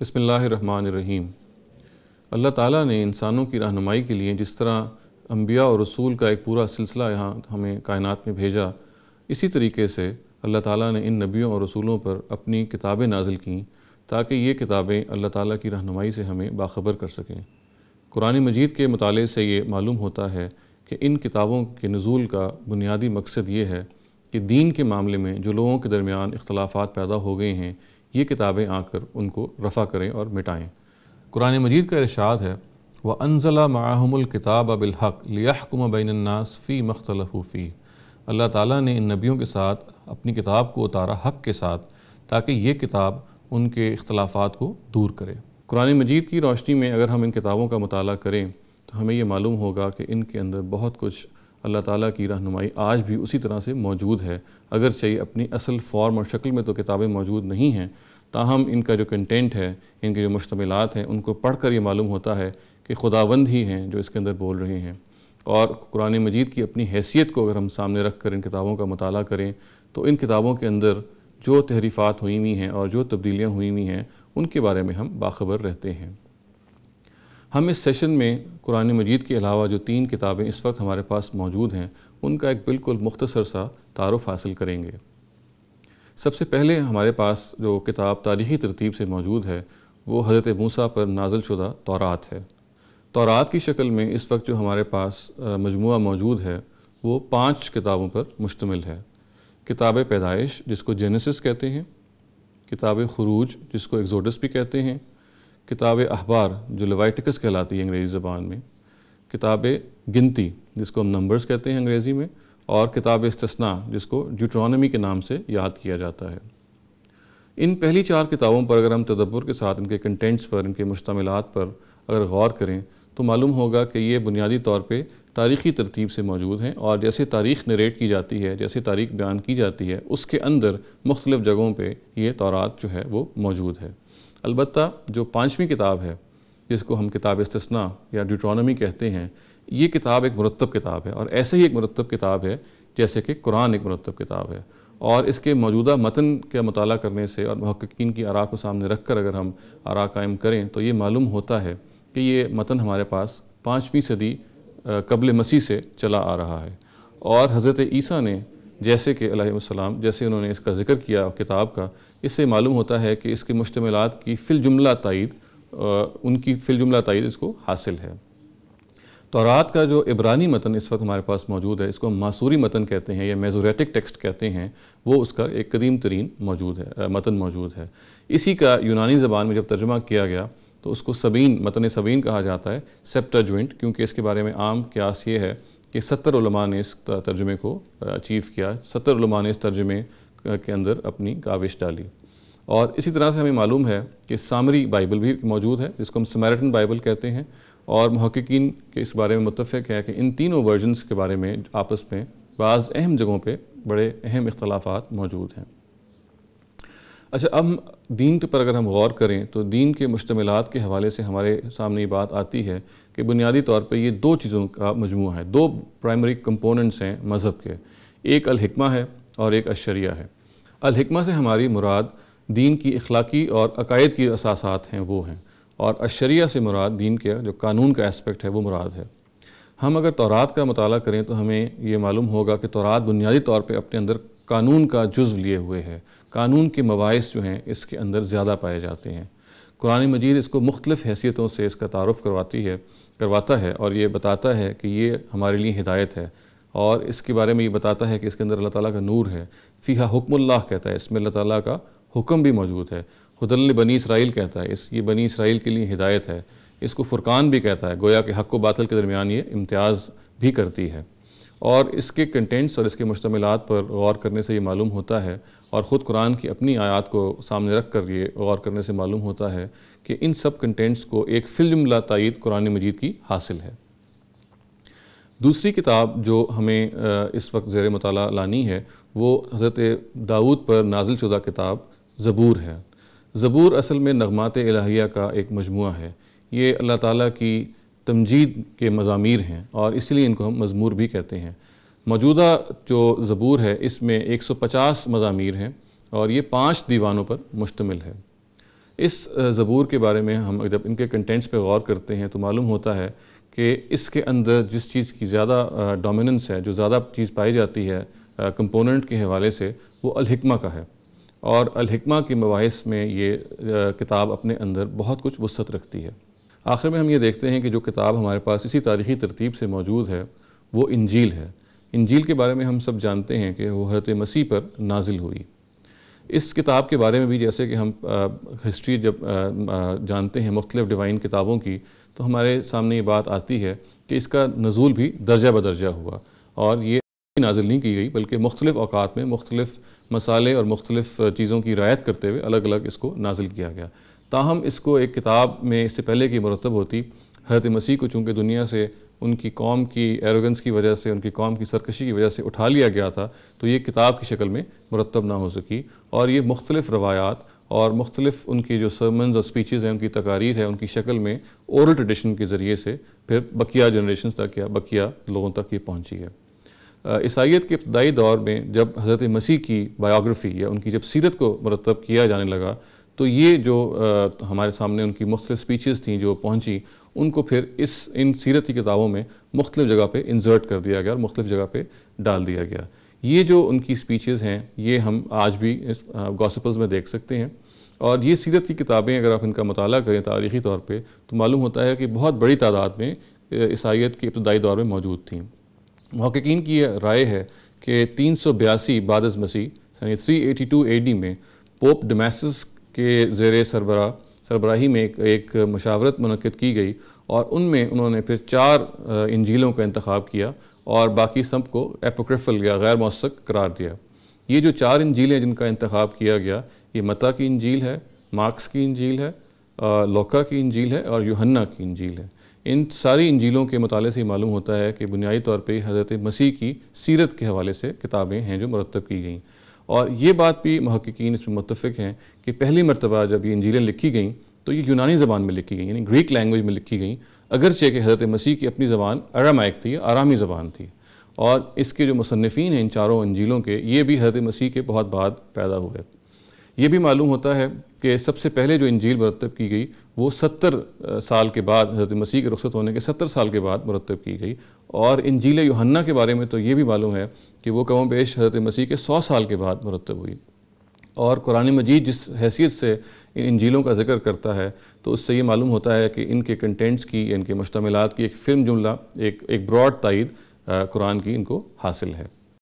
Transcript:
بسم اللہ الرحمن الرحیم۔ اللہ تعالیٰ نے انسانوں کی رہنمائی کے لیے جس طرح انبیاء اور رسول کا ایک پورا سلسلہ یہاں ہمیں کائنات میں بھیجا، اسی طریقے سے اللہ تعالیٰ نے ان نبیوں اور رسولوں پر اپنی کتابیں نازل کیں تاکہ یہ کتابیں اللہ تعالیٰ کی رہنمائی سے ہمیں باخبر کر سکیں۔ قرآن مجید کے مطالعے سے یہ معلوم ہوتا ہے کہ ان کتابوں کے نزول کا بنیادی مقصد یہ ہے کہ دین کے معاملے میں جو لوگوں کے درمیان اختلافات پیدا ہو گئے ہیں، یہ کتابیں آ کر ان کو رفع کریں اور مٹائیں۔ قرآن مجید کا ارشاد ہے وَأَنزَلَ مَعَهُمُ الْكِتَابَ بِالْحَقِّ لِيَحْكُمَ بَيْنَ النَّاسِ فِي مَا اخْتَلَفُوا فِيهِ۔ اللہ تعالیٰ نے ان نبیوں کے ساتھ اپنی کتاب کو اتارا حق کے ساتھ تاکہ یہ کتاب ان کے اختلافات کو دور کرے۔ قرآن مجید کی روشنی میں اگر ہم ان کتابوں کا مطالعہ کریں تو ہمیں یہ معلوم ہوگا کہ ان کے اندر بہت کچھ اللہ تعالیٰ کی رہنمائی آج بھی اسی طرح سے موجود ہے، اگرچہ اپنی اصل فارم اور شکل میں تو کتابیں موجود نہیں ہیں، تاہم ان کا جو کنٹینٹ ہے، ان کے جو مشتملات ہیں، ان کو پڑھ کر یہ معلوم ہوتا ہے کہ خداوند ہی ہیں جو اس کے اندر بول رہے ہیں۔ اور قرآن مجید کی اپنی حیثیت کو اگر ہم سامنے رکھ کر ان کتابوں کا مطالعہ کریں تو ان کتابوں کے اندر جو تحریفات ہوئی ہوئی ہیں اور جو تبدیلیاں ہوئی ہوئی ہیں ان کے بارے میں ہم باخبر رہتے ہیں۔ ہم اس سیشن میں قرآن مجید کے علاوہ جو 3 کتابیں اس وقت ہمارے پاس موجود ہیں ان کا ایک بالکل مختصر سا تعارف حاصل کریں گے۔ سب سے پہلے ہمارے پاس جو کتاب تاریخی ترتیب سے موجود ہے وہ حضرت موسیٰ پر نازل شدہ تورات ہے۔ تورات کی شکل میں اس وقت جو ہمارے پاس مجموعہ موجود ہے وہ 5 کتابوں پر مشتمل ہے۔ کتاب پیدائش جس کو جینیسس کہتے ہیں، کتاب خروج جس کو ایگزوڈس بھی کہتے ہیں، کتاب احبار جو لیوائٹکس کہلاتی ہے انگریزی زبان میں، کتاب گنتی جس کو ہم نمبرز کہتے ہیں انگریزی میں، اور کتاب استثناء جس کو ڈیوٹرانومی کے نام سے یاد کیا جاتا ہے۔ ان پہلی 4 کتابوں پر اگر ہم تدبر کے ساتھ ان کے کنٹینٹس پر، ان کے مشتملات پر اگر غور کریں تو معلوم ہوگا کہ یہ بنیادی طور پہ تاریخی ترتیب سے موجود ہیں، اور جیسے تاریخ نریٹ کی جاتی ہے، جیسے تاریخ بیان کی جاتی ہے، اس کے اندر مختلف جگہوں پہ یہ تورات جو ہے وہ موجود ہے۔ البتہ جو 5ویں کتاب ہے جس کو ہم کتاب استثناء یا ڈیوٹرانومی کہتے ہیں، یہ کتاب ایک مرتب کتاب ہے، اور ایسے ہی ایک مرتب کتاب ہے جیسے کہ قرآن ایک مرتب کتاب ہے، اور اس کے موجودہ متن کا مطالعہ کرنے سے اور محققین کی آراء کو سامنے رکھ کر اگر ہم آراء قائم کریں تو یہ معلوم ہوتا ہے کہ یہ متن ہمارے پاس 5ویں صدی قبل مسیح سے چلا آ رہا ہے، اور حضرت عیسیٰ نے جیسے کہ علیہ السلام جیسے انہوں نے اس کا ذکر کیا کتاب کا، اس سے معلوم ہوتا ہے کہ اس کے مشتملات کی فی الجملہ تائید ان کی فی الجملہ تائید اس کو حاصل ہے۔ تورات کا جو عبرانی متن اس وقت ہمارے پاس موجود ہے، اس کو ہم ماسوری متن کہتے ہیں یا میزوریٹک ٹیکسٹ کہتے ہیں، وہ اس کا ایک قدیم ترین متن موجود ہے۔ اسی کا یونانی زبان میں جب ترجمہ کیا گیا تو اس کو متن سبین کہا جاتا ہے، سیپٹاجوئنٹ، کیونکہ اس کے بارے میں عام قیاس یہ ہے کہ 70 علماء نے اس ترجمے کو اچیو کیا، 70 علماء نے اس ترجمے کے اندر اپنی کاوش ڈالی۔ اور اسی طرح سے ہمیں معلوم ہے کہ سامری بائبل بھی موجود ہے جس کو ہم سمیرٹن بائبل کہتے ہیں، اور محققین کے اس بارے میں متفق ہے کہ ان تینوں ورژنز کے بارے میں آپس میں بعض اہم جگہوں پہ بڑے اہم اختلافات موجود ہیں۔ اچھا، اب دین پر اگر ہم غور کریں تو دین کے مشتملات کے حوالے سے ہمارے سامنے یہ بات آتی ہے کہ بنیادی طور پہ یہ 2 چیزوں کا مجموعہ ہے، 2 پرائمری کمپوننٹس ہیں مذہب کے، ایک الحکمہ ہے اور ایک الشریعہ ہے۔ الحکمہ سے ہماری مراد دین کی اخلاقی اور عقائد کی اساسات ہیں وہ ہیں، اور الشریعہ سے مراد دین کے جو قانون کا اسپیکٹ ہے وہ مراد ہے۔ ہم اگر تورات کا مطالعہ کریں تو ہمیں یہ معلوم ہوگا کہ تورات بنیادی طور پہ اپنے اندر قانون کا جزو لیے ہوئے ہے، قانون کے مباحث جو ہیں اس کے اندر زیادہ پائے جاتے ہیں۔ قرآن مجید اس کو مختلف حیثیتوں سے اس کا تعارف کرواتا ہے اور یہ بتاتا ہے کہ یہ ہمارے لیے ہدایت ہے، اور اس کے بارے میں یہ بتاتا ہے کہ اس کے اندر اللہ تعالیٰ کا نور ہے۔ فیہا حکم اللہ کہتا ہے، اس میں اللہ تعالیٰ کا حکم بھی موجود ہے۔ ہدی لبنی اسرائیل کہتا ہے، یہ بنی اسرائیل کے لیے ہدایت ہے۔ اس کو فرقان بھی کہتا ہے، گویا کہ حق و باطل کے درمیان یہ امتیاز بھی کرتی ہے۔ اور اس کے کنٹینٹس اور اس کے مشتملات پر غور کرنے سے یہ معلوم ہوتا ہے، اور خود قرآن کی اپنی آیات کو سامنے رکھ کر یہ غور کرنے سے معلوم ہوتا ہے کہ ان سب کنٹینٹس کو ایک فی الجملہ تائید قرآن مجید کی حاصل ہے۔ دوسری کتاب جو ہمیں اس وقت زیر مطالعہ لانی ہے وہ حضرت داؤد پر نازل شدہ کتاب زبور ہے۔ زبور اصل میں نغمات الہیہ کا ایک مجموعہ ہے، یہ اللہ تعالیٰ کی تمجید کے مضامیر ہیں، اور اس لیے ان کو ہم مزمور بھی کہتے ہیں۔ موجودہ جو زبور ہے اس میں 150 مضامیر ہیں، اور یہ 5 دیوانوں پر مشتمل ہے۔ اس زبور کے بارے میں ہم جب ان کے کنٹینٹس پہ غور کرتے ہیں تو معلوم ہوتا ہے کہ اس کے اندر جس چیز کی زیادہ ڈومیننس ہے، جو زیادہ چیز پائی جاتی ہے کمپوننٹ کے حوالے سے، وہ الحکمہ کا ہے، اور الحکمہ کے مباحث میں یہ کتاب اپنے اندر بہت کچھ وسعت رکھتی ہے۔ آخر میں ہم یہ دیکھتے ہیں کہ جو کتاب ہمارے پاس اسی تاریخی ترتیب سے موجود ہے وہ انجیل ہے۔ انجیل کے بارے میں ہم سب جانتے ہیں کہ وہ حضرت مسیح پر نازل ہوئی۔ اس کتاب کے بارے میں بھی جیسے کہ ہم ہسٹری جب جانتے ہیں مختلف ڈیوائن کتابوں کی، تو ہمارے سامنے یہ بات آتی ہے کہ اس کا نزول بھی درجہ بدرجہ ہوا، اور یہ نازل نہیں کی گئی بلکہ مختلف اوقات میں مختلف مسالے اور مختلف چیزوں کی رعایت کرتے ہوئے الگ الگ اس کو نازل کیا گیا۔ تاہم اس کو ایک کتاب میں اس سے پہلے کی مرتب ہوتی، حضرت مسیح کو چونکہ دنیا سے ان کی قوم کی ایروگنس کی وجہ سے، ان کی قوم کی سرکشی کی وجہ سے اٹھا لیا گیا تھا، تو یہ کتاب کی شکل میں مرتب نہ ہو سکی، اور یہ مختلف روایات اور مختلف ان کی جو سرمنز اور سپیچز ہیں، ان کی تقاریر ہے، ان کی شکل میں اورل ٹریڈیشن کے ذریعے سے پھر بقیہ جنریشنز تک یا بقیہ لوگوں تک یہ پہنچی ہے۔ عیسائیت کے ابتدائی دور میں جب حضرت مسیح کی بایوگرافی یا ان کی جب سیرت کو مرتب کیا جانے لگا، تو یہ جو ہمارے سامنے ان کی مختلف سپیچز تھیں جو پہنچی، ان کو پھر ان سیرتی کتابوں میں مختلف جگہ پہ انسرٹ کر دیا گیا اور مختلف جگہ پہ ڈال دیا گیا۔ یہ جو ان کی سپیچز ہیں یہ ہم آج بھی اس گاسپلز میں دیکھ سکتے ہیں، اور یہ سیرت کی کتابیں اگر آپ ان کا مطالعہ کریں تاریخی طور پہ تو معلوم ہوتا ہے کہ بہت بڑی تعداد میں عیسائیت کے ابتدائی دور میں موجود تھیں۔ محققین کی یہ رائے ہے کہ 382 بعد از مسیح یعنی 382 AD میں پوپ ڈیمیسس کے زیر سربراہی میں ایک مشاورت منعقد کی گئی، اور ان میں انہوں نے پھر 4 انجیلوں کا انتخاب کیا اور باقی سب کو اپوکریفل یا غیر موثق قرار دیا۔ یہ جو 4 انجیلیں جن کا انتخاب کیا گیا، یہ متی کی انجیل ہے، مارکس کی انجیل ہے، لوکا کی انجیل ہے اور یوحنا کی انجیل ہے۔ ان ساری انجیلوں کے مطالعے سے معلوم ہوتا ہے کہ بنیادی طور پہ حضرت مسیح کی سیرت کے حوالے سے کتابیں ہیں جو مرتب کی گئیں، اور یہ بات بھی محققین اس میں متفق ہیں کہ پہلی مرتبہ جب یہ انجیلیں لکھی گئیں تو یہ یونانی زبان میں لکھی گئیں، یعنی گریک لینگویج میں لکھی گئیں، اگرچہ کہ حضرت مسیح کی اپنی زبان ارامائک تھی، آرامی زبان تھی، اور اس کے جو مصنفین ہیں ان 4 انجیلوں کے، یہ بھی حضرت مسیح کے بہت بعد پیدا ہوئے۔ یہ بھی معلوم ہوتا ہے کہ سب سے پہلے جو انجیل مرتب کی گئی وہ 70 سال کے بعد، حضرت مسیح کے رخصت ہونے کے 70 سال کے بعد مرتب کی گئی، اور انجیل یوحنا کے بارے میں تو یہ بھی معلوم ہے کہ وہ کم و بیش حضرت مسیح کے 100 سال کے بعد مرتب ہوئی۔ اور قرآن مجید جس حیثیت سے ان انجیلوں کا ذکر کرتا ہے تو اس سے یہ معلوم ہوتا ہے کہ ان کے کنٹینٹس کی، ان کے مشتملات کی ایک فلم جملہ، ایک براڈ تائید قرآن کی ان کو حاصل ہے۔